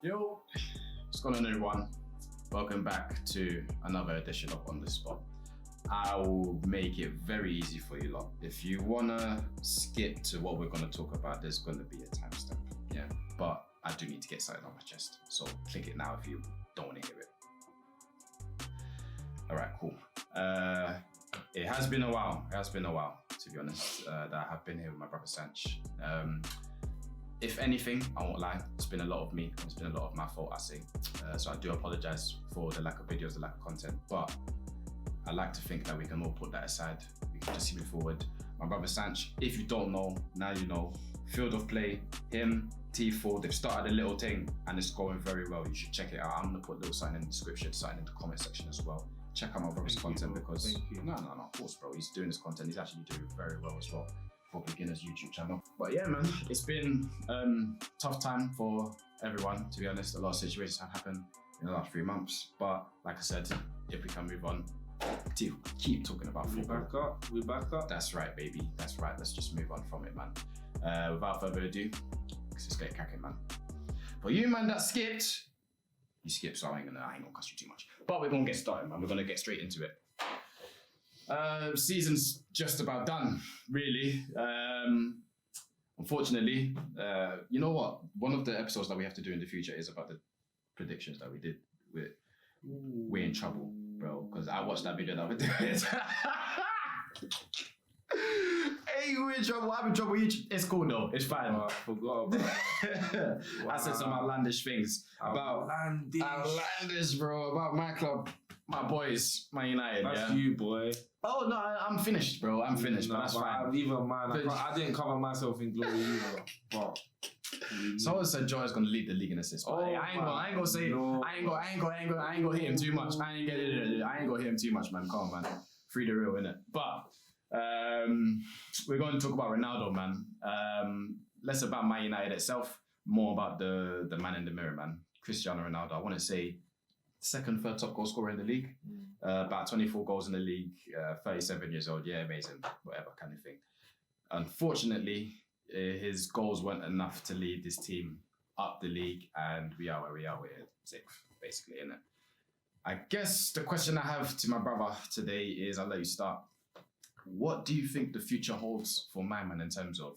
Yo, what's going on, everyone? Welcome back to another edition of On The Spot. I will make it very easy for you lot. If you wanna skip to what we're gonna talk about, there's gonna be a timestamp, yeah? But I do need to get something on my chest, so click it now if you don't wanna hear it. All right, cool. It has been a while, to be honest, that I have been here with my brother Sanch. If anything, I won't lie, it's been a lot of me, it's been a lot of my fault, I say. So I do apologize for the lack of videos, the lack of content, but I like to think that we can all put that aside. We can just move forward. My brother Sanch, if you don't know, now you know. Field of play, him, T4, they've started a little thing and it's going very well. You should check it out. I'm gonna put a little sign in the description, sign in the comment section as well. Check out my brother's content because, no, of course, bro. He's doing his content. He's actually doing very well as well for beginners YouTube channel. But yeah, man, it's been tough time for everyone, to be honest. A lot of situations have happened in the last 3 months. But like I said, if we can move on to keep talking about football. We back up. That's right, baby. That's right. Let's just move on from it, man. Without further ado, let's just get cracking, man. For you, man, that skipped, you skipped, so I ain't gonna cuss you too much. But we're gonna get started, man. We're gonna get straight into it. Season's just about done, really. Unfortunately, you know what? One of the episodes that we have to do in the future is about the predictions that we did. We're in trouble, bro, because I watched that video that we did. Hey, we're in trouble. I'm in trouble. It's cool though. It's fine. I forgot about it. I said some outlandish things about outlandish, bro. About my club, my boys, Man United. That's yeah? you, boy. Oh no, I'm finished, bro. I'm finished, but that's fine. Even man, I didn't cover myself in glory either. But someone said Joy's gonna lead the league in assists. But I ain't gonna say. No. I ain't gonna hit him too much. I ain't gonna hit him too much, man. Come on, man. Free the real, innit? But we're going to talk about Ronaldo, man. Less about Man United itself, more about the man in the mirror, man. Cristiano Ronaldo. I want to say second, third top goal scorer in the league. About 24 goals in the league. 37 years old. Yeah, amazing. Whatever kind of thing. Unfortunately, his goals weren't enough to lead this team up the league, and we are where we are. We're sixth, basically, innit? I guess the question I have to my brother today is, I'll let you start. What do you think the future holds for my man in terms of,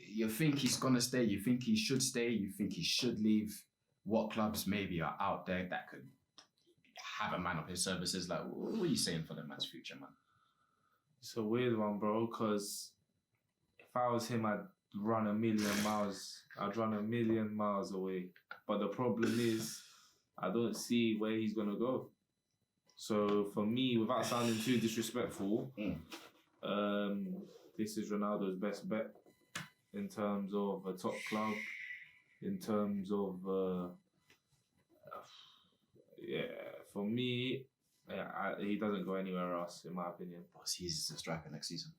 you think he's gonna stay, you think he should stay, you think he should leave? What clubs maybe are out there that could have a man of his services? Like, what are you saying for the man's future, man? it's a weird one, bro, because if I was him, I'd run a million miles away. But the problem is, I don't see where he's gonna go. So for me, without sounding too disrespectful, this is Ronaldo's best bet in terms of a top club, in terms of for me, he doesn't go anywhere else, in my opinion. He's a striker next season.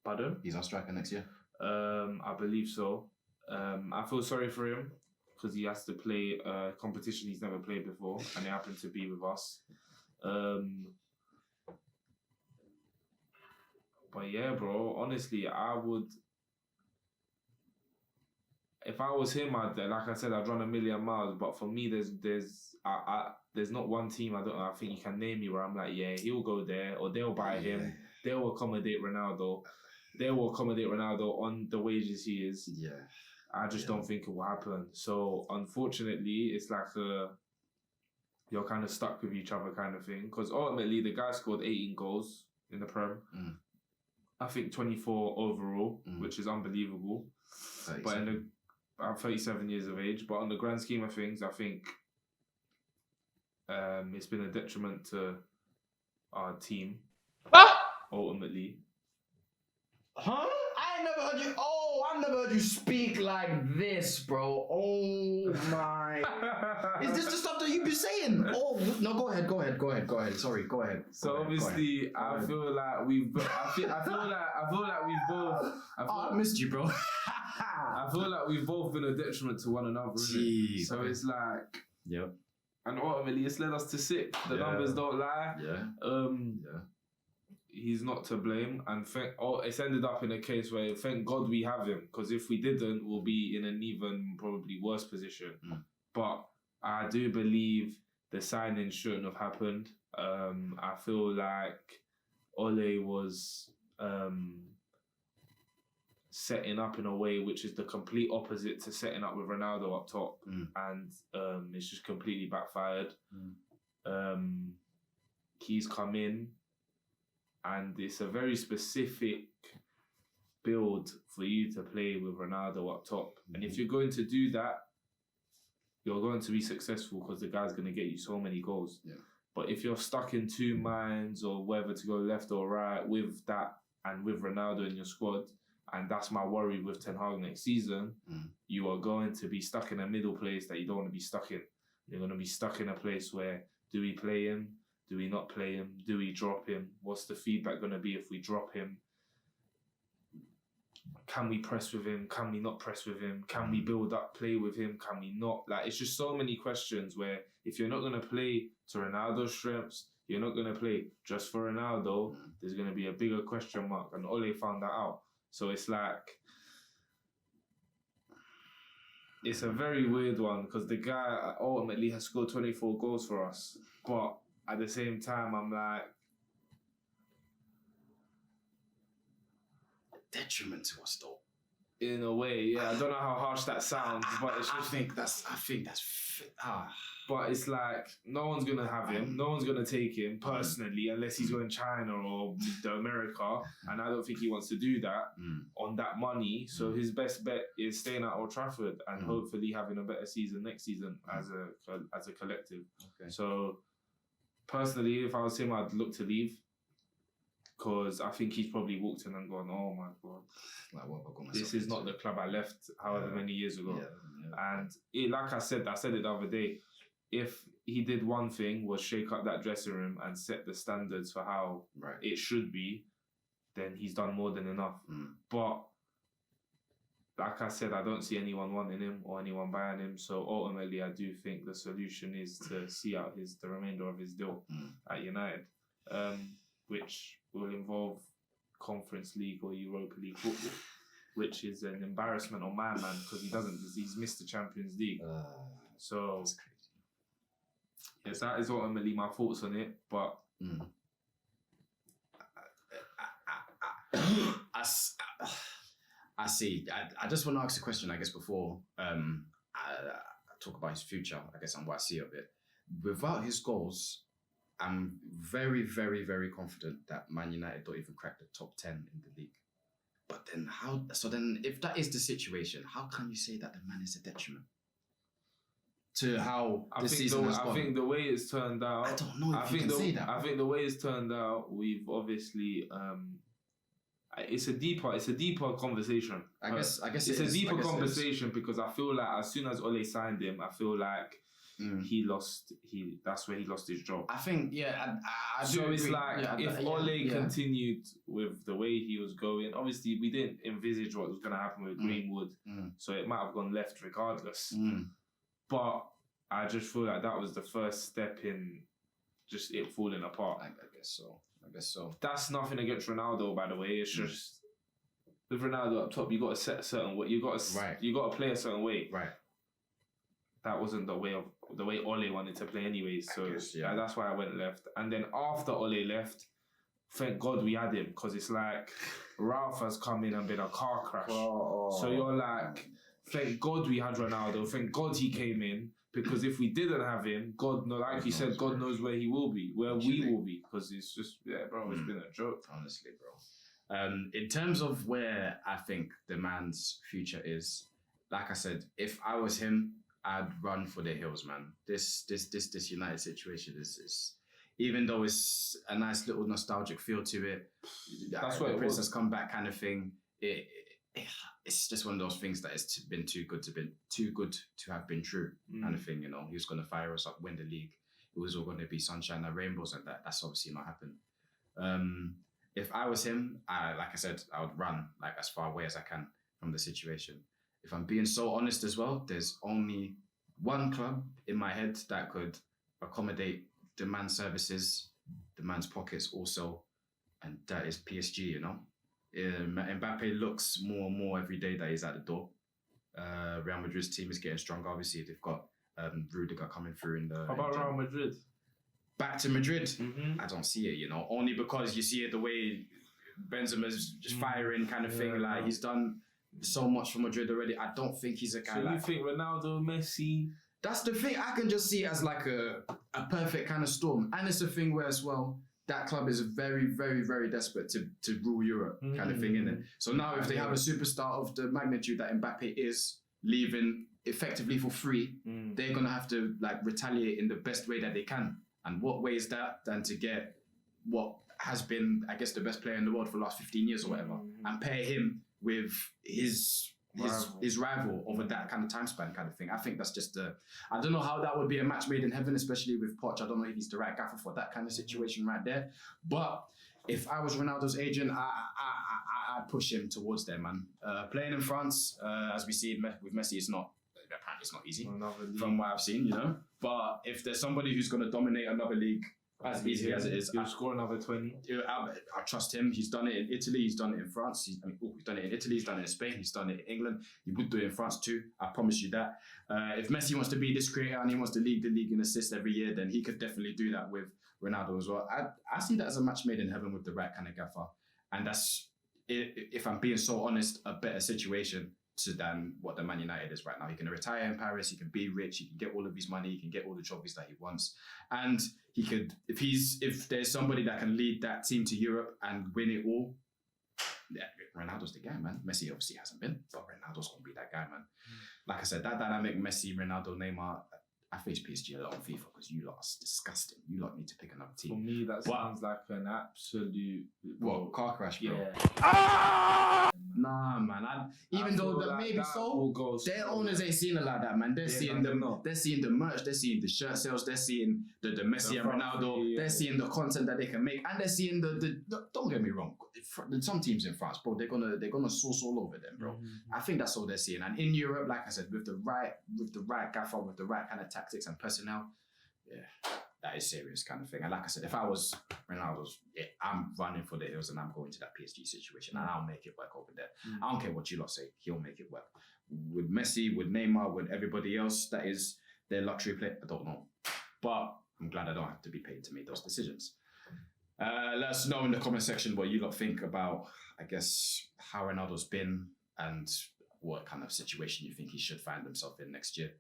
Pardon? He's our striker next year. I believe so. I feel sorry for him because he has to play a competition he's never played before, and it happened to be with us. But yeah, bro, honestly, I would, if I was him, like I said, I'd run a million miles. But for me, there's not one team I think you can name me where I'm like, yeah, he'll go there, or they'll buy him, they'll accommodate Ronaldo, on the wages he is. Yeah, I just don't think it will happen. So unfortunately, it's like you're kind of stuck with each other kind of thing. Because ultimately, the guy scored 18 goals in the Prem. I think 24 overall, which is unbelievable. 37. But I'm 37 years of age. But on the grand scheme of things, I think it's been a detriment to our team. Ultimately. Huh? I never heard you. I've never heard you speak like this, bro. Oh my. Is this the stuff that you've been saying? Oh no, go ahead. Sorry, go ahead. So obviously, I feel like we've both. I missed you, bro. I feel like we've both been a detriment to one another. Jeez, so it's like, yep. And ultimately, it's led us to sixth. The numbers don't lie. Yeah. he's not to blame, and it's ended up in a case where thank God we have him, because if we didn't, we'll be in an even probably worse position. But I do believe the signing shouldn't have happened. I feel like Ole was setting up in a way which is the complete opposite to setting up with Ronaldo up top, and it's just completely backfired. He's come in, and it's a very specific build for you to play with Ronaldo up top. And if you're going to do that, you're going to be successful because the guy's going to get you so many goals. Yeah. But if you're stuck in two minds or whether to go left or right with that and with Ronaldo in your squad, and that's my worry with Ten Hag next season, you are going to be stuck in a middle place that you don't want to be stuck in. You're going to be stuck in a place where, do we play him? Do we not play him? Do we drop him? What's the feedback going to be if we drop him? Can we press with him? Can we not press with him? Can we build up play with him? Can we not? Like, it's just so many questions where if you're not going to play to Ronaldo's strengths, you're not going to play just for Ronaldo, there's going to be a bigger question mark. And Ole found that out. So it's like, it's a very weird one because the guy ultimately has scored 24 goals for us. But at the same time, I'm like, detriment to us though. In a way, yeah. I don't know how harsh that sounds, but it's just, I think that's but it's like, no one's gonna have him, no one's gonna take him personally unless he's going China or America, and I don't think he wants to do that on that money. So his best bet is staying at Old Trafford and hopefully having a better season next season as a collective. Okay. So personally, if I was him, I'd look to leave. Because I think he's probably walked in and gone, oh my God, like, this is not the club I left however many years ago. And like I said it the other day, if he did one thing was shake up that dressing room and set the standards for how it should be, then he's done more than enough. But like I said, I don't see anyone wanting him or anyone buying him. So ultimately, I do think the solution is to see out the remainder of his deal at United, which will involve Conference League or Europa League football, which is an embarrassment on my man because he's missed the Champions League. So that's crazy. Yes, that is ultimately my thoughts on it. But I see. I just want to ask a question, I guess, before I talk about his future, I guess, and what I see of it. Without his goals, I'm very, very, very confident that Man United don't even crack the top 10 in the league. But then if that is the situation, how can you say that the man is a detriment to how this season has gone? I think the way it's turned out, I don't know if you can say that. I think the way it's turned out, we've obviously it's a deeper conversation. I guess it's a deeper conversation because I feel like as soon as Ole signed him, I feel like that's where he lost his job. I think, I do. So it's like, if Ole continued with the way he was going, obviously we didn't envisage what was going to happen with Greenwood, so it might have gone left regardless. But I just feel like that was the first step in just it falling apart. I guess so. That's nothing against Ronaldo, by the way. It's just with Ronaldo up top, you got to set a certain way. You got to play a certain way. Right. That wasn't the way Ole wanted to play anyways. So that's why I went left. And then after Ole left, thank God we had him because it's like Ralph has come in and been a car crash. So you're like, thank God we had Ronaldo. Thank God he came in because if we didn't have him, God knows, like you said, God knows where he will be, where we will be because it's just, bro, it's been a joke. Honestly, bro. In terms of where I think the man's future is, like I said, if I was him, I'd run for the hills, man. This United situation is even though it's a nice little nostalgic feel to it. That's what the Princess Comeback kind of thing. It's just one of those things that it's been too good to have been true kind of thing. You know, he was going to fire us up, win the league. It was all going to be sunshine and rainbows, and that's obviously not happened. If I was him, like I said, I would run like as far away as I can from the situation. If I'm being so honest as well, there's only one club in my head that could accommodate the man's services, the man's pockets also, and that is PSG, you know. Mbappe looks more and more every day that he's at the door. Real Madrid's team is getting stronger. Obviously, they've got Rudiger coming through in the... How about Real Madrid? Back to Madrid, I don't see it, you know, only because you see it the way Benzema's just firing kind of thing. Like, he's done so much for Madrid already. I don't think he's a guy So you think Ronaldo, Messi... That's the thing. I can just see it as like a perfect kind of storm. And it's a thing where as well, that club is very, very, very desperate to rule Europe kind of thing, innit? So now if they have a superstar of the magnitude that Mbappe is leaving effectively for free, they're going to have to like retaliate in the best way that they can. And what way is that than to get what has been, I guess, the best player in the world for the last 15 years or whatever, and pair him with his rival over that kind of time span kind of thing. I think that's just I don't know how that would be a match made in heaven, especially with Poch. I don't know if he's the right gaffer for that kind of situation right there. But if I was Ronaldo's agent, I'd push him towards there, man. Playing in France, as we see with Messi, apparently it's not easy from what I've seen, you know. But if there's somebody who's going to dominate another league as easily as it is, he'll score another 20. I trust him. He's done it in Italy. He's done it in France. He's done it in Italy. He's done it in Spain. He's done it in England. He would do it in France too. I promise you that. If Messi wants to be this creator and he wants to lead the league in assists every year, then he could definitely do that with Ronaldo as well. I see that as a match made in heaven with the right kind of gaffer. And that's, if I'm being so honest, a better situation than what the Man United is right now. He can retire in Paris, he can be rich, he can get all of his money, he can get all the trophies that he wants. And he could, if there's somebody that can lead that team to Europe and win it all, yeah, Ronaldo's the guy, man. Messi obviously hasn't been, but Ronaldo's going to be that guy, man. Like I said, that dynamic, Messi, Ronaldo, Neymar, I face PSG a lot on FIFA because you lot are disgusting. You lot need to pick another team. For me, that sounds like an absolute... What, car crash, bro? Yeah. Nah, man. Even though that maybe so, their owners ain't seeing it like that, man. They're seeing the merch, they're seeing the shirt sales, they're seeing the Messi and Ronaldo, they're seeing the content that they can make, and they're seeing the don't get me wrong, some teams in France, bro, they're gonna source all over them, bro. I think that's all they're seeing. And in Europe, like I said, with the right gaffer, with the right kind of tactics and personnel, yeah, that is serious kind of thing. And like I said, if I was Ronaldo's, I'm running for the hills and I'm going to that PSG situation and I'll make it work over there. I don't care what you lot say, he'll make it work. With Messi, with Neymar, with everybody else, that is their luxury play. I don't know. But I'm glad I don't have to be paid to make those decisions. Let us know in the comment section what you lot think about, I guess, how Ronaldo's been and what kind of situation you think he should find himself in next year.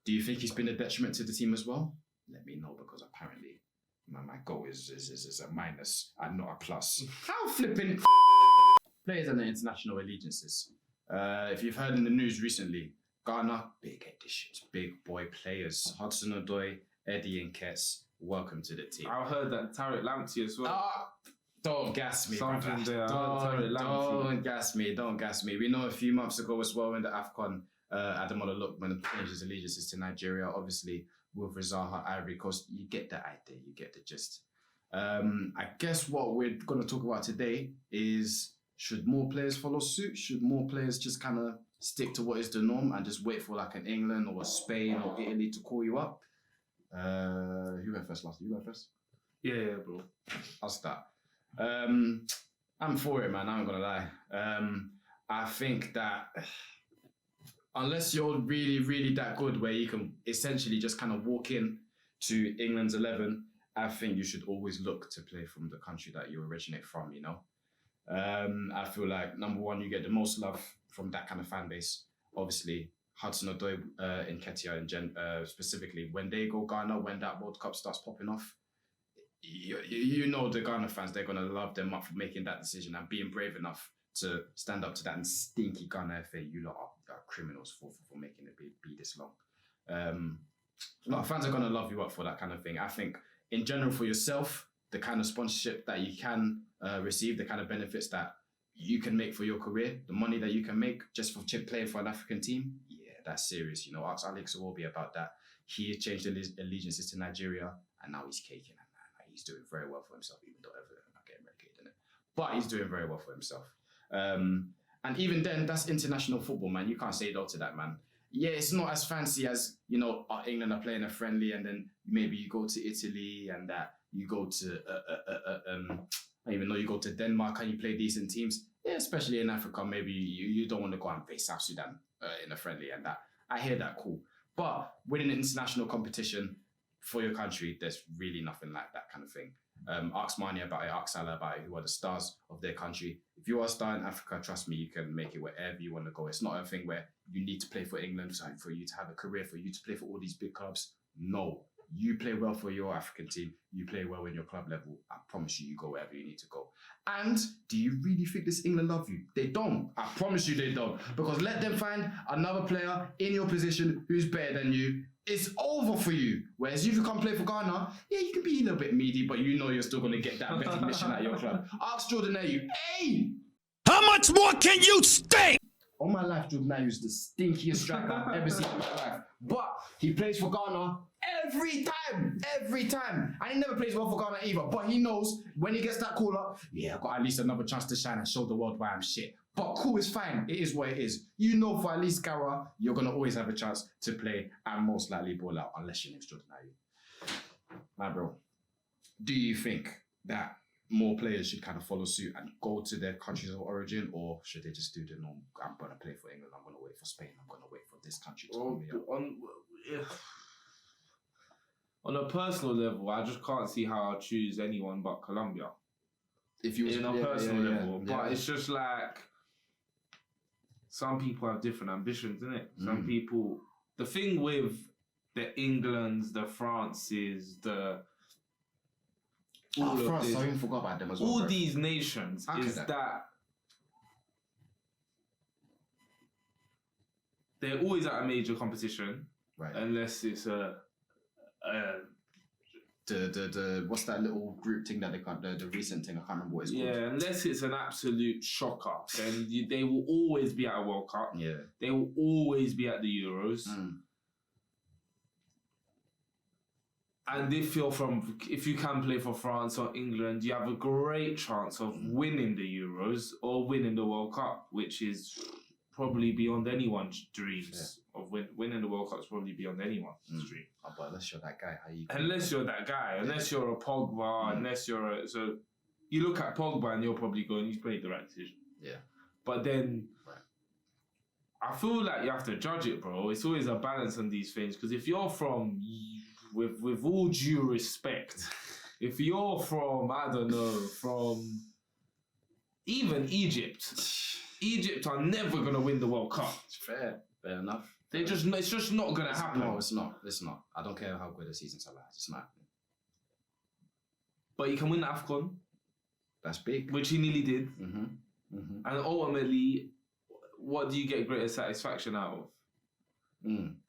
Do you think he's been a detriment to the team as well? Let me know, because apparently my goal is a minus and not a plus. How flipping players and their international allegiances. If you've heard in the news recently, Ghana, big additions, big boy players. Hudson-Odoi, Eddie Nketiah, welcome to the team. I heard that Tariq Lamptey as well. Don't gas me, Something brother. Don't gas me. We know a few months ago as well in the AFCON, Ademola Lookman changed his allegiances to Nigeria, obviously with Zaha, Ivory Coast. You get the idea, you get the gist. I guess what we're going to talk about today is, should more players follow suit? Should more players just kind of stick to what is the norm and just wait for like an England or a Spain or Italy to call you up? Who went first last? You went first? Yeah, bro. I'll start. I'm for it, man. I'm not gonna lie. I think that unless you're really, really that good where you can essentially just kind of walk in to England's 11, I think you should always look to play from the country that you originate from, you know? I feel like, number one, you get the most love from that kind of fan base. Obviously, Hudson-Odoi, Nketiah, and specifically, when they go Ghana, when that World Cup starts popping off, you know the Ghana fans, they're going to love them up for making that decision and being brave enough to stand up to that and stinky Ghana FA. You lot are criminals for making it be this long. A lot of fans are going to love you up for that kind of thing. I think, in general, for yourself, the kind of sponsorship that you can receive, the kind of benefits that you can make for your career, the money that you can make just for playing for an African team, yeah, that's serious. You know, ask Alex Iwobi about that. He changed allegiances to Nigeria and now he's caking. He's doing very well for himself, even though Everton are not getting relegated in it. But he's doing very well for himself. And even then, that's international football, man. You can't say no to that, man. Yeah, it's not as fancy as, you know, England are playing a friendly and then maybe you go to Italy and that you go to And even though you go to Denmark and you play decent teams, yeah, especially in Africa, maybe you don't want to go and face South Sudan in a friendly and that. I hear that, cool. But winning an international competition for your country, there's really nothing like that kind of thing. Ask Mane about it, ask Salah about it, who are the stars of their country. If you are a star in Africa, trust me, you can make it wherever you want to go. It's not a thing where you need to play for England, for you to have a career, for you to play for all these big clubs. No. You play well for your African team. You play well in your club level. I promise you, you go wherever you need to go. And do you really think this England love you? They don't. I promise you they don't. Because let them find another player in your position who's better than you. It's over for you. Whereas if you come play for Ghana, yeah, you can be a little bit meaty, but you know you're still going to get that recognition at your club. Ask Jordan Ayew, hey! How much more can you stay? All my life, Jordan Ayew is the stinkiest striker I've ever seen in my life. But he plays for Ghana every time. And he never plays well for Ghana either. But he knows when he gets that call up, yeah, I've got at least another chance to shine and show the world why I'm shit. But cool, it's fine. It is what it is. You know for at least Gara, you're going to always have a chance to play and most likely ball out, unless your name's Jordan Ayew. My bro, do you think that more players should kind of follow suit and go to their countries of origin, or should they just do the norm? I'm going to play for England, I'm going to wait for Spain, I'm going to wait for this country to come here. On a personal level, I just can't see how I'll choose anyone but Colombia. If you was in a personal level. But it's just like, some people have different ambitions, innit? Some people, the thing with the Englands, the Frances, France, I even forgot about them as well. All these nations is that they're always at a major competition, right? Unless it's the what's that little group thing that they can't, the recent thing, I can't remember what it's called. Yeah, unless it's an absolute shocker, then they will always be at a World Cup. Yeah, they will always be at the Euros. And if you can play for France or England, you have a great chance of winning the Euros or winning the World Cup, which is probably beyond anyone's dreams. Of winning the World Cup is probably beyond anyone's dream. Oh, but unless you're that guy, unless you're a Pogba, unless you're so you look at Pogba and you're probably going, he's played the right decision. Yeah. But then I feel like you have to judge it, bro. It's always a balance on these things, because if you're from, with all due respect, if you're from, I don't know, from even Egypt are never gonna win the World Cup. Fair enough. It's just not gonna happen. No, it's not. I don't care how good the season's are. It's not. But you can win the AFCON. That's big. Which he nearly did. And ultimately, what do you get greater satisfaction out of?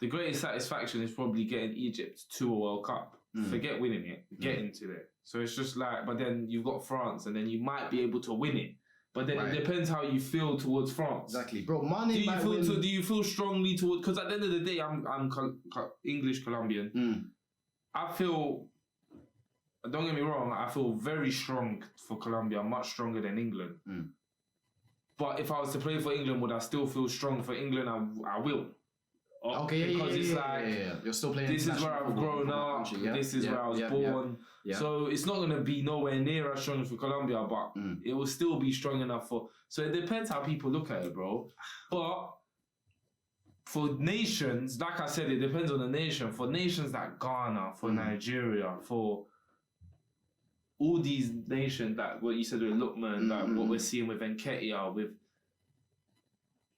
The greatest satisfaction is probably getting Egypt to a World Cup. Forget winning it, getting to it. So it's just like, but then you've got France, and then you might be able to win it. But then it depends how you feel towards France. Exactly, bro. Mane do you feel strongly towards? Because at the end of the day, I'm English Colombian. I feel. Don't get me wrong. I feel very strong for Colombia, much stronger than England. But if I was to play for England, would I still feel strong for England? I will. Okay, because it's like you're still playing. This is where I've grown up. This is where I was born. So it's not gonna be nowhere near as strong for Colombia, but it will still be strong enough for. So it depends how people look at it, bro. But for nations, like I said, it depends on the nation. For nations like Ghana, for Nigeria, for all these nations, like what you said with Lookman, like what we're seeing with Nketiah, with.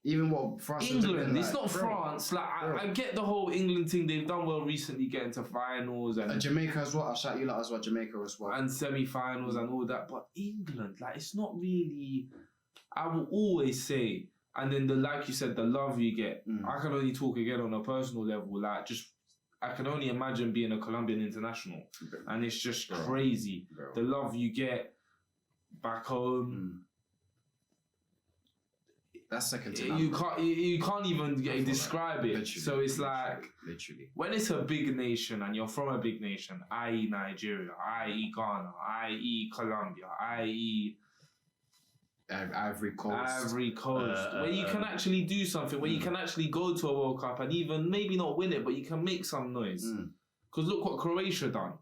Even what France England, it's not France. Like I get the whole England thing. They've done well recently, getting to finals and Jamaica as well. I'll shout you lot as well. Jamaica as well, and semi-finals and all that. But England, like it's not really. I will always say, and then like you said, the love you get. I can only talk again on a personal level. Like I can only imagine being a Colombian international, and it's just crazy. The love you get back home. That's second to none. You can't even describe it. So it's like when it's a big nation and you're from a big nation, i.e. Nigeria, i.e. Ghana, i.e. Colombia, i.e. Ivory Coast, where you can actually do something, where you can actually go to a World Cup and even maybe not win it, but you can make some noise. Because look what Croatia done.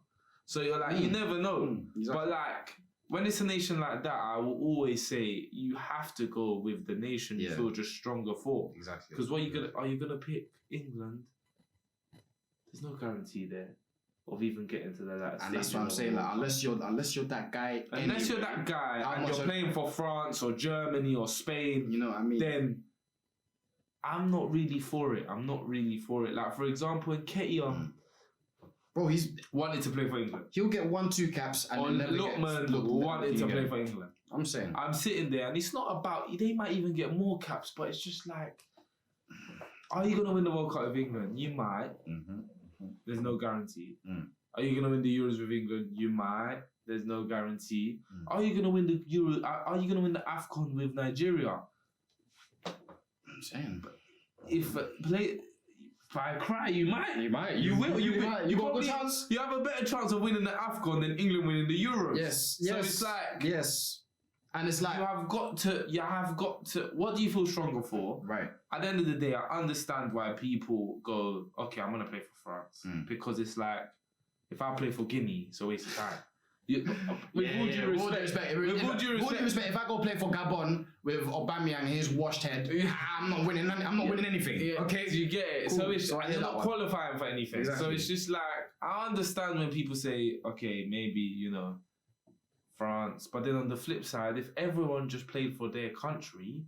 So you're like, you never know. Exactly. But like, when it's a nation like that, I will always say you have to go with the nation you feel just stronger for. Exactly. Because are you gonna pick England? There's no guarantee there of even getting to that. And that's what I'm saying. Like, unless you're that guy. Unless you're that guy and you're playing for France or Germany or Spain, you know what I mean? Then I'm not really for it. Like, for example, in Ketia, bro, he's wanted to play for England. He'll get 1-2 caps and then never wanted to play for England. I'm saying. I'm sitting there and it's not about, they might even get more caps, but it's just like, are you going to win the World Cup with England? You might. There's no guarantee. Are you going to win the Euros with England? You might. There's no guarantee. Are you going to win the Euro? Are you going to win the AFCON with Nigeria? I'm saying, but if I cry, you might. You will. You got a good chance. You have a better chance of winning the AFCON than England winning the Euros. Yes. So it's like and it's like you have got to. What do you feel stronger for? Right. At the end of the day, I understand why people go, okay, I'm gonna play for France because it's like if I play for Guinea, it's a waste of time. With all due respect, if I go play for Gabon with Aubameyang, his washed head, I'm not winning anything. Yeah, okay, you get it. Cool. So you're not qualifying for anything. Exactly. So it's just like I understand when people say, okay, maybe France, but then on the flip side, if everyone just played for their country,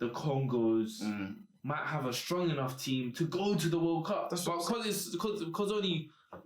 the Congos might have a strong enough team to go to the World Cup. That's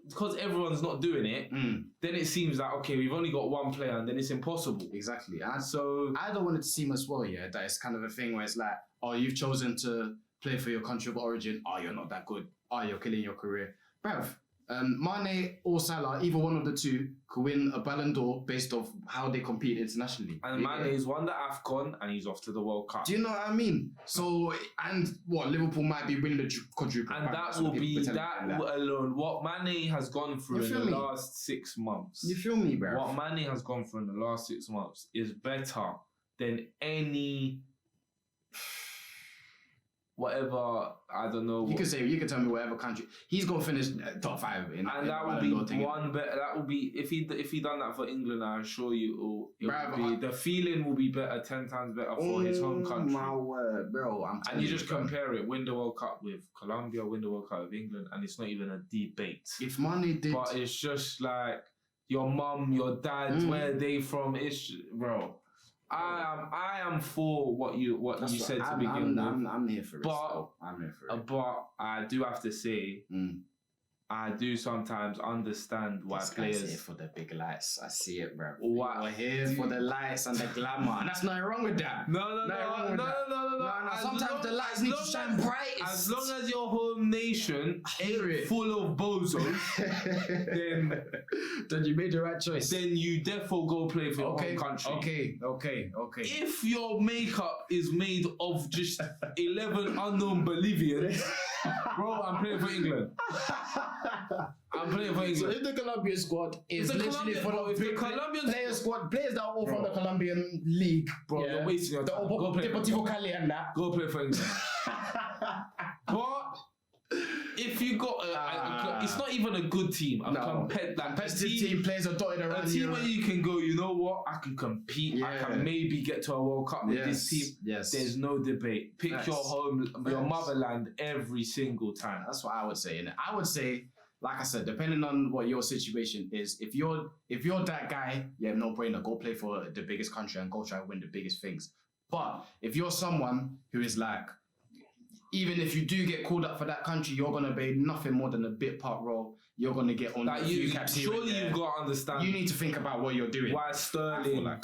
because everyone's not doing it, then it seems like, okay, we've only got one player and then it's impossible. Exactly. So I don't want it to seem as well, that it's kind of a thing where it's like, oh, you've chosen to play for your country of origin. Oh, you're not that good. Oh, you're killing your career. Bruv, Mane or Salah, either one of the two, could win a Ballon d'Or based off how they compete internationally. And Mane's won the AFCON and he's off to the World Cup. Do you know what I mean? So, and what, Liverpool might be winning the quadruple. And that will be, alone, what Mane has gone through in the last 6 months. You feel me, bro? What Mane has gone through in the last 6 months is better than any... whatever, I don't know. You can tell me whatever country he's gonna finish top 5 in. And that would be one better. That would be if he done that for England. I assure you, the feeling will be better, 10 times better for his home country. My word, bro! And you just compare it: win the World Cup with Colombia, win the World Cup with England, and it's not even a debate. If Mane did, but it's just like your mum, your dad, where they from? It's bro. I am for what you said to begin with. I'm here for it. I'm here for it. But I do have to say, I do sometimes understand why players here for the big lights. I see it, bro. We're here for the lights and the glamour, and that's nothing wrong with that. No. Sometimes the lights need to shine bright. As long as your home nation ain't full of bozos, then you made the right choice. Then you therefore go play for your home country. Okay. If your makeup is made of just 11 unknown Bolivians, bro, I'm playing for England. So if the Colombian squad is literally full of players that are all from the Colombian league, bro, you're wasting your time. Go play Deportivo Cali and that. Go play for England. But if you got it's not even a good team. Competitive team, players are dotted around. A team where you can go, you know what? I can compete. I can maybe get to a World Cup with this team. Yes. There's no debate. Pick your home, your motherland every single time. That's what I would say. And I would say, like I said, depending on what your situation is, if you're that guy, no brainer, go play for the biggest country and go try to win the biggest things. But if you're someone who is like, even if you do get called up for that country, you're gonna be nothing more than a bit part role. You're gonna get on a few caps here. Surely you've got to understand. You need to think about what you're doing. Why Sterling?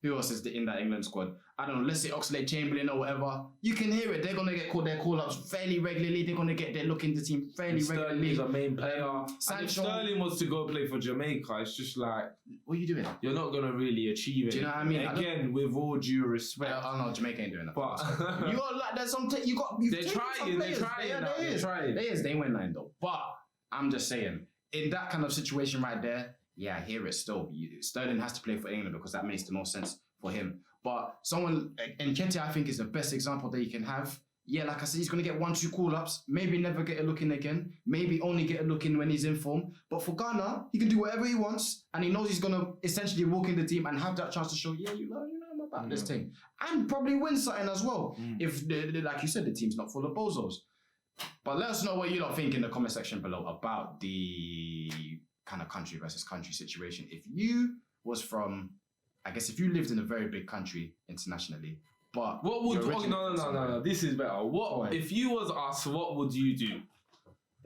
Who else is in that England squad? I don't know. Let's say Oxlade-Chamberlain or whatever. You can hear it. They're gonna get their call-ups fairly regularly. They're gonna get their look in the team fairly regularly. Sterling's a main player. And if Sterling wants to go play for Jamaica, it's just like, what are you doing? You're not gonna really achieve it. Do you know what I mean? Again, with all due respect. Oh no, Jamaica ain't doing that. But you got like there's some. They're trying. They ain't win 9 though. But I'm just saying, in that kind of situation right there, I hear it still. Sterling has to play for England because that makes the most sense for him. But someone, and Kante, I think, is the best example that you can have. yeah, like I said, he's going to get 1-2 call-ups, maybe never get a look in again, maybe only get a look in when he's in form. But for Ghana, he can do whatever he wants, and he knows he's going to essentially walk in the team and have that chance to show, yeah, you know I'm about this thing. And probably win something as well. If, like you said, the team's not full of bozos. But let us know what you lot think in the comment section below about the kind of country versus country situation. If you was from, I guess if you lived in a very big country internationally, but what would no, this is better. What if you was us, what would you do?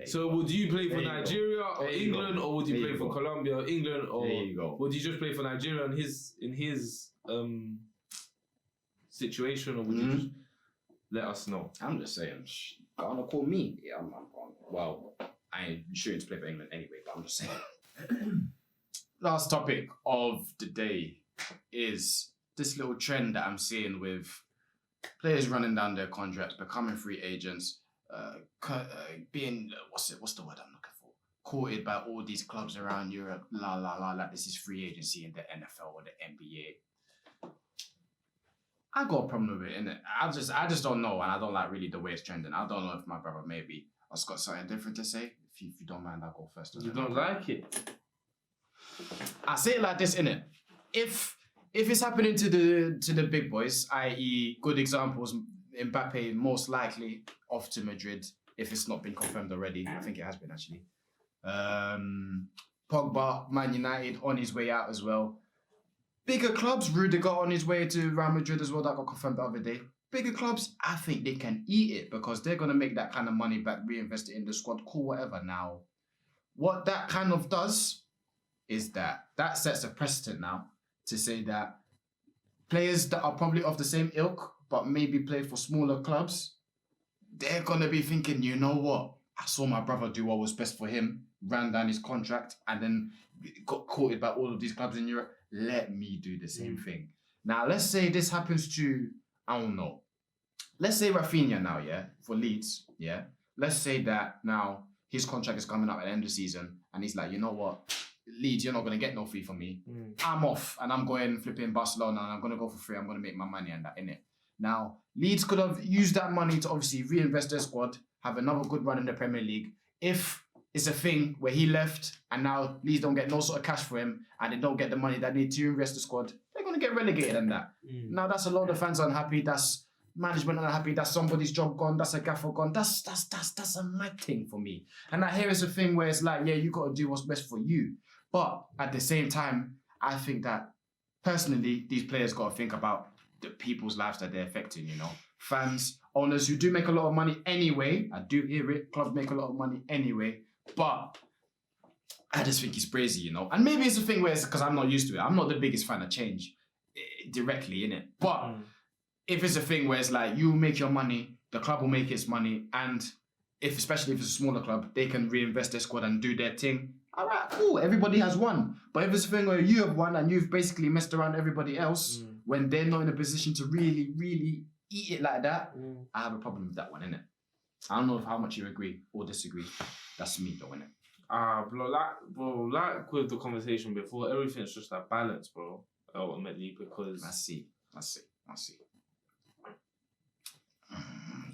So would you play for Nigeria or England, or would you play for Colombia or England, or would you just play for Nigeria in his situation, or would you just let us know? I'm just saying, Ghana call me. Yeah, well, I ain't sure to play for England anyway, but I'm just saying. Last topic of the day is this little trend that I'm seeing with players running down their contracts, becoming free agents, being what's the word I'm looking for? Courted by all these clubs around Europe, like this is free agency in the NFL or the NBA. I got a problem with it, innit? I just don't know, and I don't like really the way it's trending. I don't know if my brother maybe has got something different to say. If you don't mind, I'll go first. You don't like it? I say it like this, innit? If it's happening to the big boys, i.e. good examples, Mbappe most likely off to Madrid, if it's not been confirmed already. I think it has been actually. Pogba, Man United, on his way out as well. Bigger clubs, Rudiger on his way to Real Madrid as well, that got confirmed the other day. Bigger clubs, I think they can eat it because they're going to make that kind of money back, reinvest it in the squad, cool, whatever. Now, what that kind of does is that sets a precedent now to say that players that are probably of the same ilk, but maybe play for smaller clubs, they're going to be thinking, you know what? I saw my brother do what was best for him, ran down his contract, and then got courted by all of these clubs in Europe. Let me do the same thing. Now, let's say this happens to, I don't know. Let's say Rafinha now, yeah, for Leeds, yeah. Let's say that now his contract is coming up at the end of the season, and he's like, you know what? Leeds, you're not going to get no fee from me. I'm off, and I'm going flipping Barcelona, and I'm going to go for free. I'm going to make my money and that, innit? Now, Leeds could have used that money to obviously reinvest their squad, have another good run in the Premier League. If it's a thing where he left, and now Leeds don't get no sort of cash for him, and they don't get the money that they need to invest the squad, they're going to get relegated and that. Now, that's a lot of fans unhappy. That's management unhappy. That's somebody's job gone. That's a gaffer gone. That's a mad thing for me. And I hear it's a thing where it's like, yeah, you got to do what's best for you. But at the same time, I think that personally, these players got to think about the people's lives that they're affecting, you know. Fans, owners who do make a lot of money anyway. I do hear it. Clubs make a lot of money anyway. But I just think it's crazy, you know. And maybe it's a thing where it's because I'm not used to it. I'm not the biggest fan of change directly, innit? But if it's a thing where it's like you make your money, the club will make its money, and especially if it's a smaller club, they can reinvest their squad and do their thing. All right, cool. Everybody has won. But if it's a thing where you have won and you've basically messed around everybody else when they're not in a position to really, really eat it like that, I have a problem with that one, innit? I don't know how much you agree or disagree. That's me, though, innit? Bro, like with the conversation before, everything's just like balance, bro. Ultimately, because I see.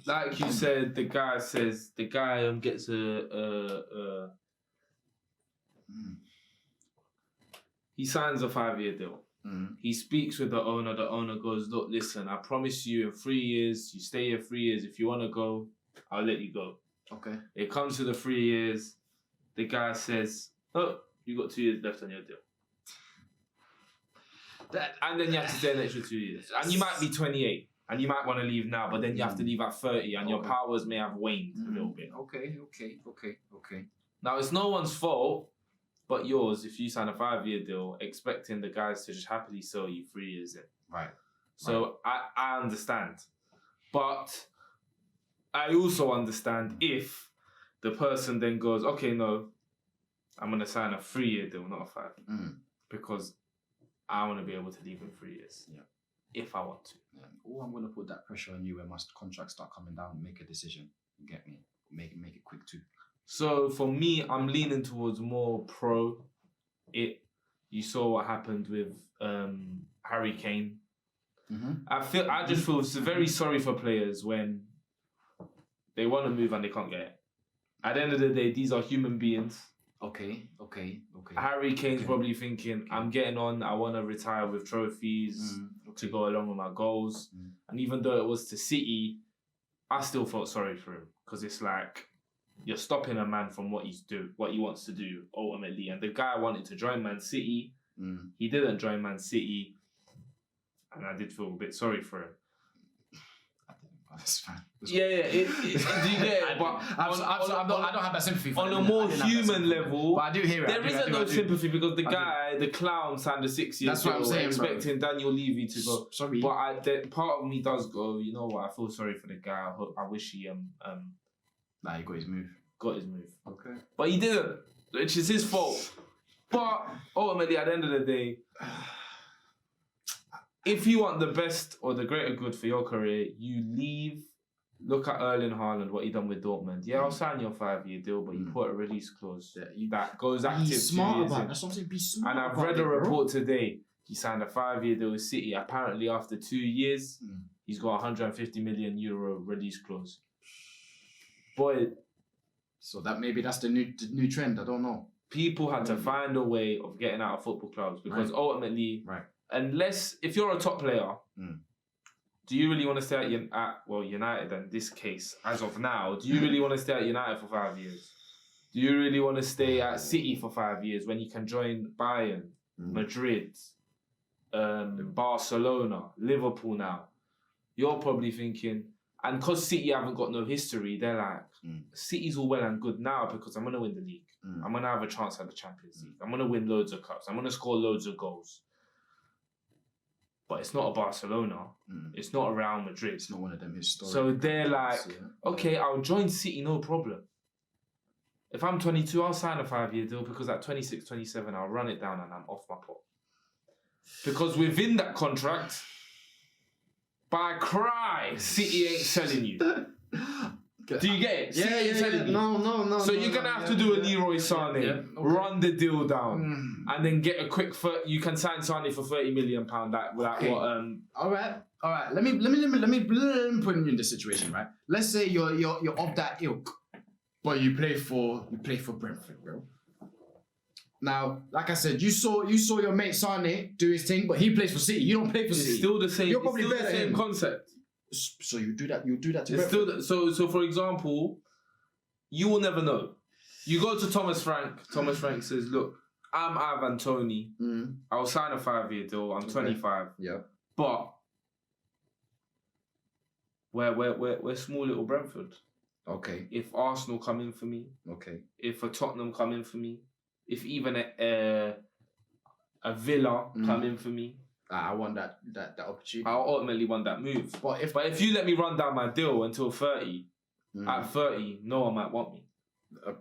Like you said, the guy gets he signs a 5-year deal. He speaks with the owner. The owner goes, look, listen, I promise you in 3 years, you stay here 3 years. If you want to go, I'll let you go. Okay. It comes to the 3 years. The guy says, oh, you got 2 years left on your deal. And then you have to stay an extra 2 years. And you might be 28. And you might want to leave now, but then you have to leave at 30 and your powers may have waned a little bit. Okay. Now, it's no one's fault but yours if you sign a 5-year deal expecting the guys to just happily sell you 3 years in. Right. So I understand. But I also understand if the person then goes, okay, no, I'm going to sign a 3-year deal, not a 5. Because I want to be able to leave in 3 years. Yeah. If I want to. Yeah. Or I'm going to put that pressure on you when my contracts start coming down and make a decision. You get me? Make it quick too. So for me, I'm leaning towards more pro. You saw what happened with Harry Kane. I just feel very sorry for players when They want to move and they can't get it. At the end of the day, these are human beings. Okay. Harry Kane's probably thinking, I'm getting on, I want to retire with trophies to go along with my goals. And even though it was to City, I still felt sorry for him because it's like you're stopping a man from what he wants to do ultimately. And the guy wanted to join Man City. He didn't join Man City. And I did feel a bit sorry for him. That's fine. Do you get it? But I don't have that sympathy for on a more human level, but I do hear it. There isn't no sympathy because the clown signed a 6 year That's what I'm saying, expecting Daniel Levy to go. Sorry. But part of me does go, you know what, I feel sorry for the guy. I wish he he got his move. Okay. But he didn't, which is his fault. But ultimately, at the end of the day, if you want the best or the greater good for your career, you leave. Look at Erling Haaland, what he done with Dortmund. Yeah, I'll sign your 5-year deal, but you put a release clause that goes active. Be smart about it. That's what I'm saying. Be smart. And I've read a report today. He signed a 5-year deal with City. Apparently, after 2 years, he's got €150 million release clause. Boy, so that's the new trend. I don't know. People had to find a way of getting out of football clubs because ultimately, unless if you're a top player, do you really want to stay at United in this case, as of now, do you really want to stay at United for 5 years? Do you really want to stay at City for 5 years when you can join Bayern, Madrid, Barcelona, Liverpool now? You're probably thinking, and because City haven't got no history, they're like, City's all well and good now because I'm going to win the league. I'm going to have a chance at the Champions League. I'm going to win loads of cups. I'm going to score loads of goals. But it's not a Barcelona. It's not a Real Madrid. It's not one of them historic. So they're like, okay, I'll join City, no problem. If I'm 22, I'll sign a 5-year deal because at 26, 27, I'll run it down and I'm off my pot. Because within that contract, by Christ, City ain't selling you. Do you get it? Yeah. No. So you're gonna have to do a Leroy Sané, run the deal down, and then get a quick. You can sign Sané for £30 million. All right. Let me put you in this situation, right? Let's say you're of that ilk, but you play for Brentford, bro. Now, like I said, you saw your mate Sané do his thing, but he plays for City. You don't play for City. It's still the same. You're probably better the same concept. So you do that to it's Brentford. still so for example, you will never know. You go to Thomas Frank. Thomas Frank says, "Look, I'm Ivan Toney. I'll sign a 5-year deal. I'm 25. Yeah, but we're small little Brentford. Okay. If Arsenal come in for me, okay. If a Tottenham come in for me, if even a Villa come in for me." I want that opportunity. I'll ultimately want that move. But if you let me run down my deal until 30, at 30, no one might want me.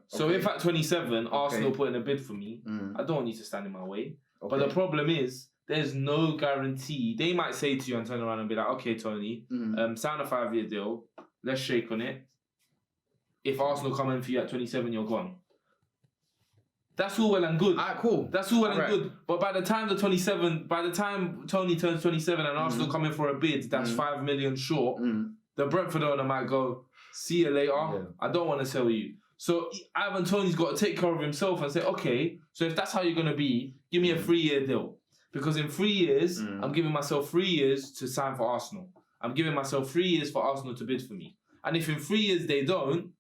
So if at 27, Arsenal put in a bid for me, I don't want you to stand in my way. But the problem is, there's no guarantee. They might say to you and turn around and be like, okay, Tony, sign a 5-year deal. Let's shake on it. If Arsenal come in for you at 27, you're gone. That's all well and good. Alright, cool. That's all well and good. But by the time Tony turns 27 and Arsenal come in for a bid that's 5 million short, the Brentford owner might go, see you later. Yeah. I don't want to sell you. So Ivan Toney's got to take care of himself and say, okay, so if that's how you're going to be, give me a 3-year deal. Because in 3 years, I'm giving myself 3 years to sign for Arsenal. I'm giving myself 3 years for Arsenal to bid for me. And if in 3 years they don't,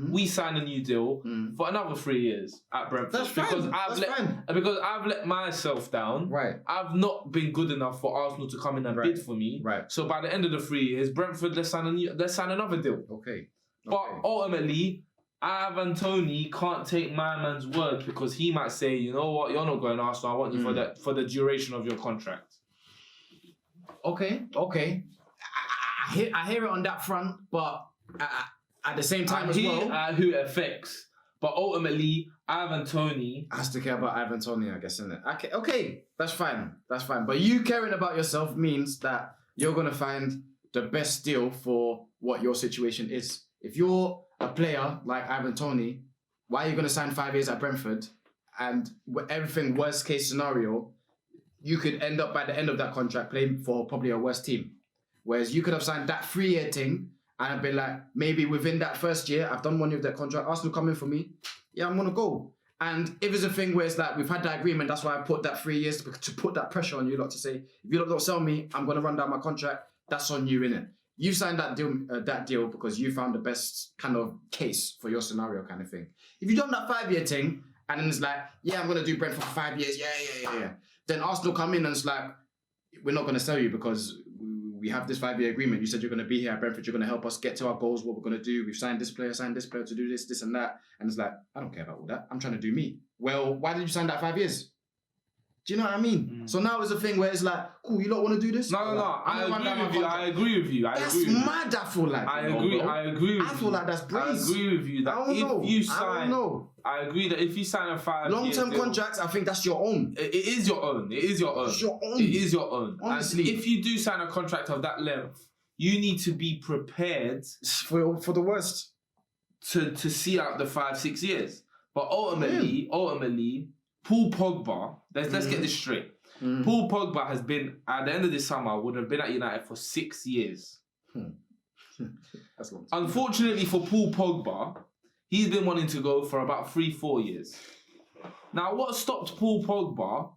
we sign a new deal for another 3 years at Brentford. That's fine. Because I've let myself down. Right. I've not been good enough for Arsenal to come in and bid for me. Right. So by the end of the 3 years, Brentford, let's sign another deal. Okay. But ultimately, Ivan Toney can't take my man's word because he might say, you know what, you're not going to Arsenal. I want you for the duration of your contract. Okay. I hear it on that front, but at the same time as well, who it affects. But ultimately, Ivan Toney has to care about Ivan Toney, I guess, isn't it? Okay, that's fine. But you caring about yourself means that you're gonna find the best deal for what your situation is. If you're a player like Ivan Toney, why are you gonna sign 5 years at Brentford? And everything worst case scenario, you could end up by the end of that contract playing for probably a worse team. Whereas you could have signed that 3-year thing And I've been like, maybe within that first year, I've done 1 year of that contract. Arsenal come in for me. Yeah, I'm gonna go. And if it's a thing where it's like we've had that agreement, that's why I put that 3 years to put that pressure on you lot to say, if you lot don't sell me, I'm gonna run down my contract. That's on you, innit? You signed that deal because you found the best kind of case for your scenario, kind of thing. If you done that 5 year thing, and then it's like, yeah, I'm gonna do Brentford for 5 years, yeah. Then Arsenal come in and it's like, we're not gonna sell you because we have this 5 year agreement. You said you're gonna be here at Brentford, you're gonna help us get to our goals, what we're gonna do. We've signed this player to do this and that. And it's like, I don't care about all that. I'm trying to do me. Well, why did you sign that 5 years? Do you know what I mean? So now it's a thing where it's like, cool, you don't want to do this? No. I agree with you. That's mad, I feel like. I agree with you. I feel like that's brains. I agree with you that I agree that if you sign a 5 year long-term contracts, I think that's your own. It is your own. It's your own. Honestly. And if you do sign a contract of that length, you need to be prepared for the worst. To see out the 5-6 years. But ultimately, Paul Pogba, let's get this straight. Paul Pogba has been, at the end of this summer, would have been at United for 6 years. That's long. Unfortunately for Paul Pogba, he's been wanting to go for about 3-4 years. Now, what stopped Paul Pogba?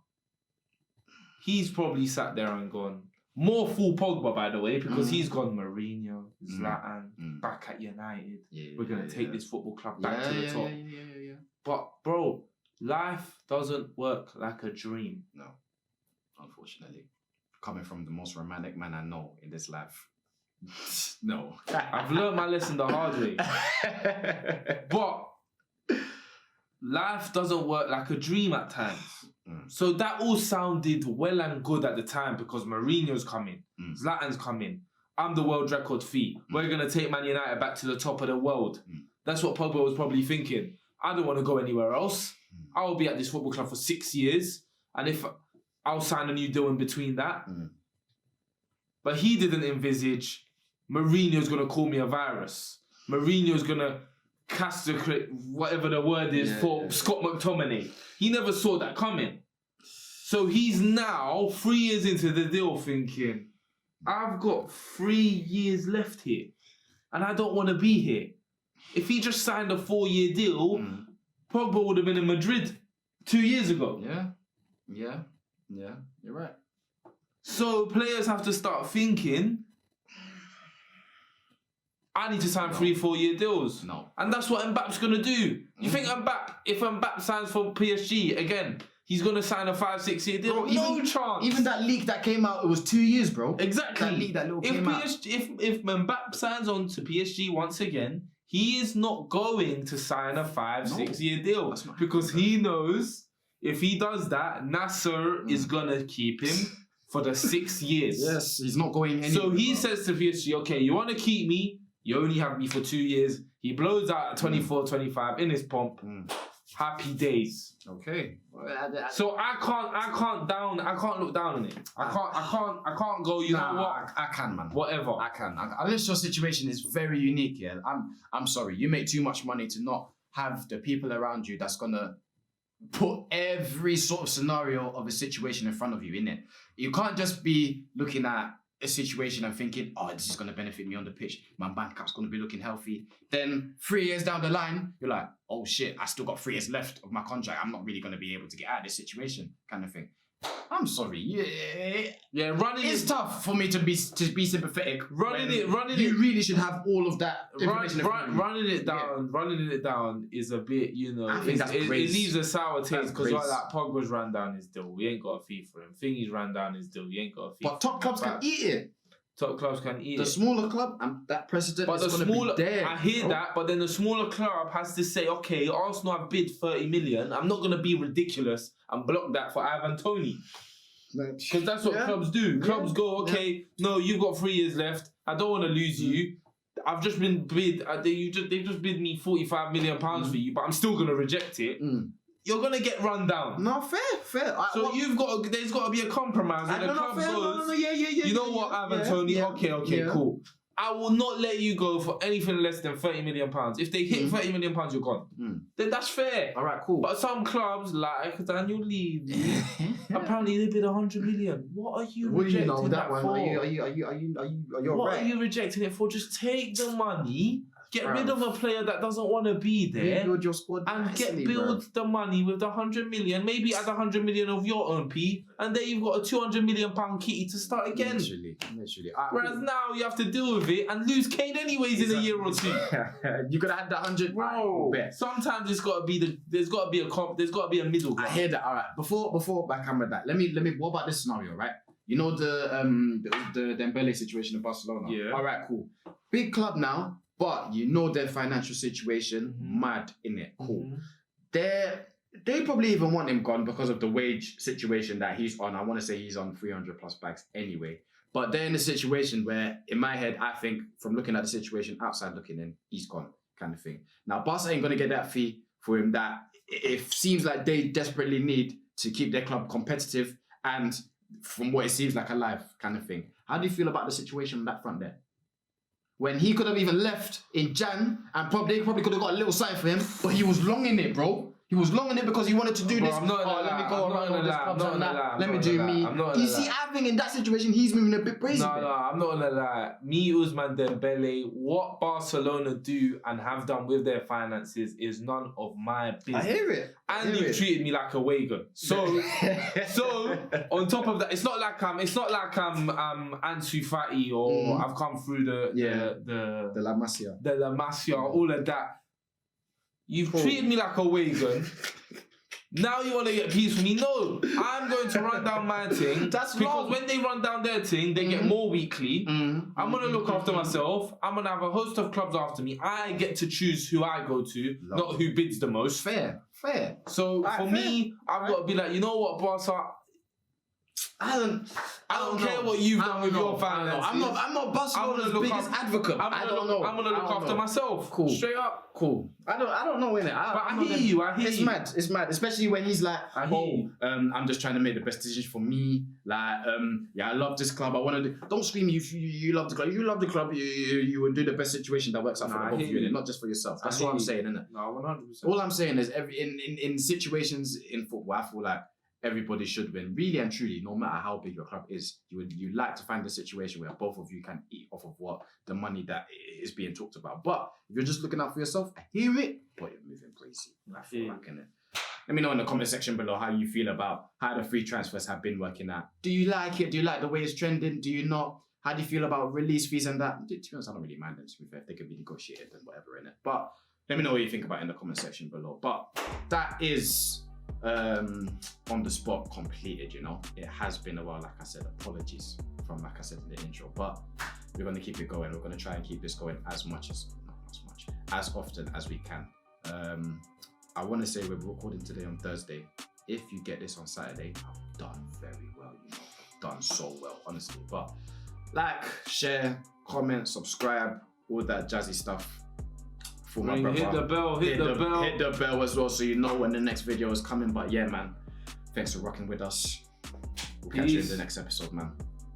He's probably sat there and gone, more full Pogba, by the way, because he's gone Mourinho, Zlatan, back at United. We're going to take this football club back to the top. Yeah. But, bro, life doesn't work like a dream. No, unfortunately. Coming from the most romantic man I know in this life. No. I've learned my lesson the hard way. But life doesn't work like a dream at times. So that all sounded well and good at the time because Mourinho's coming, Zlatan's coming, I'm the world record fee. We're going to take Man United back to the top of the world. That's what Pogba was probably thinking. I don't want to go anywhere else. I'll be at this football club for 6 years. And if I'll sign a new deal in between that. But he didn't envisage Mourinho's going to call me a virus. Mourinho's going to castrate whatever the word is for Scott McTominay. He never saw that coming. So he's now 3 years into the deal thinking, I've got 3 years left here and I don't want to be here. If he just signed a 4-year deal, Pogba would have been in Madrid 2 years ago. Yeah, you're right. So players have to start thinking, I need to sign 3-4 year deals. No. And that's what Mbappe's going to do. You think if Mbappe signs for PSG again, he's going to sign a 5-6 year deal? Bro, no chance. Even that leak that came out, it was 2 years, bro. Exactly. That leak that little came out. If Mbappe signs on to PSG once again, he is not going to sign a 5-6 year deal. Because he knows if he does that, Nasser is going to keep him for the 6 years. Yes, he's not going anywhere. So he says to PSG, okay, you want to keep me? You only have me for 2 years. He blows out at 24, 25 in his pomp. Happy days. Okay. So I can't look down on it. I can't go, you know what? I can, man. Whatever. I can. Unless your situation is very unique, yeah. I'm sorry. You make too much money to not have the people around you that's gonna put every sort of scenario of a situation in front of you, innit? You can't just be looking at a situation and thinking, oh, this is going to benefit me on the pitch. My bank account's going to be looking healthy. Then 3 years down the line, you're like, oh shit, I still got 3 years left of my contract. I'm not really going to be able to get out of this situation, kind of thing. I'm sorry. Yeah, it's tough for me to be sympathetic. Running it. You really should have all of that information. Running it down is a bit, you know. I think that's crazy. It leaves a sour taste because like Pogba's ran down his deal. We ain't got a fee for him. Thingy's ran down his deal. You ain't got a fee. But top clubs can eat it. Top clubs can eat the smaller club and that precedent is going to be there. I hear that, but then the smaller club has to say, okay, Arsenal have bid 30 million. I'm not going to be ridiculous and block that for Ivan Toney. Because that's what clubs do. Clubs go, okay, no, you've got 3 years left. I don't want to lose you. I've just been bid. They've just bid me £45 million for you, but I'm still going to reject it. You're gonna get run down. No, fair. So there's got to be a compromise. And the club goes, you know what, Ivan Toney? Okay, cool. I will not let you go for anything less than £30 million. If they hit £30 million, you're gone. Then that's fair. All right, cool. But some clubs like Daniel Levy, apparently they bid 100 million. What are you rejecting that for? Are you What right? are you rejecting it for? Just take the money, get rid of a player that doesn't want to be there, Rebuild your squad and nicely, build the money with the 100 million. Maybe add 100 million of your own P, and then you've got a 200 million pound kitty to start again. Literally. Whereas now you have to deal with it and lose Kane anyways in a year or two. You could have had that 100, Bro, bet. sometimes there's got to be a middle ground. I hear that. All right. Before back camera that. Let me. What about this scenario, right? You know the Dembele situation in Barcelona. Yeah. All right. Cool. Big club now, but you know their financial situation mad in it. Cool. They probably even want him gone because of the wage situation that he's on. I want to say he's on 300 plus bags anyway. But they're in a situation where, in my head, I think from looking at the situation outside looking in, he's gone, kind of thing. Now, Barca ain't gonna get that fee for him that it seems like they desperately need to keep their club competitive and, from what it seems like, alive, kind of thing. How do you feel about the situation on that front there? When he could have even left in Jan and they probably could have got a little sign for him, but he was long in it, bro. He was long in it because he wanted to do this. I'm not let me go around all this clubs and that. Let me do me. Do You see, I think in that situation, he's moving a bit crazy. No, I'm not gonna lie. Me, Ousmane Dembele, what Barcelona do and have done with their finances is none of my business. I hear it. And you've treated me like a wagon. So on top of that, it's not like I'm Ansu Fati or I've come through the La Masia, all of that. You've treated me like a wagon. Now you want to get peace from me? No, I'm going to run down my thing. Because when they run down their thing, they get more weekly. I'm going to look after myself. I'm going to have a host of clubs after me. I get to choose who I go to, not who bids the most. Fair. So for me, I've got to be like, you know what, Barca? I don't care what you've done with your finances. I'm not Barcelona's biggest advocate. I don't know. I'm gonna look after myself. Cool. Straight up. Cool. I don't know, innit? I hear you. It's mad. Especially when he's like, I'm just trying to make the best decision for me. Like, I love this club. I want to do. Don't scream. You love the club. You love the club. You would do the best situation that works out for both of you, not just for yourself. That's what I'm saying, innit? No, 100%. All I'm saying is, in situations in football, I feel like everybody should win, really and truly, no matter how big your club is. You like to find a situation where both of you can eat off of what the money that is being talked about. But if you're just looking out for yourself, I hear it, but you're moving crazy. I feel like in it. Let me know in the comment section below how you feel about how the free transfers have been working out. Do you like it? Do you like the way it's trending? Do you not? How do you feel about release fees and that? To be honest, I don't really mind them, to be fair. If they can be negotiated and whatever in it. But let me know what you think about it in the comment section below. But that is on the spot completed. It has been a while. Like I said, apologies from like I said in the intro, but we're going to keep it going. We're going to try and keep this going as often as we can. I want to say we're recording today on Thursday. If you get this on Saturday, I've done very well. I've done so well, honestly. But like, share, comment, subscribe, all that jazzy stuff. For my brother. Hit the bell. Hit the bell as well, so you know when the next video is coming. But yeah, man, thanks for rocking with us. We'll catch you in the next episode, man.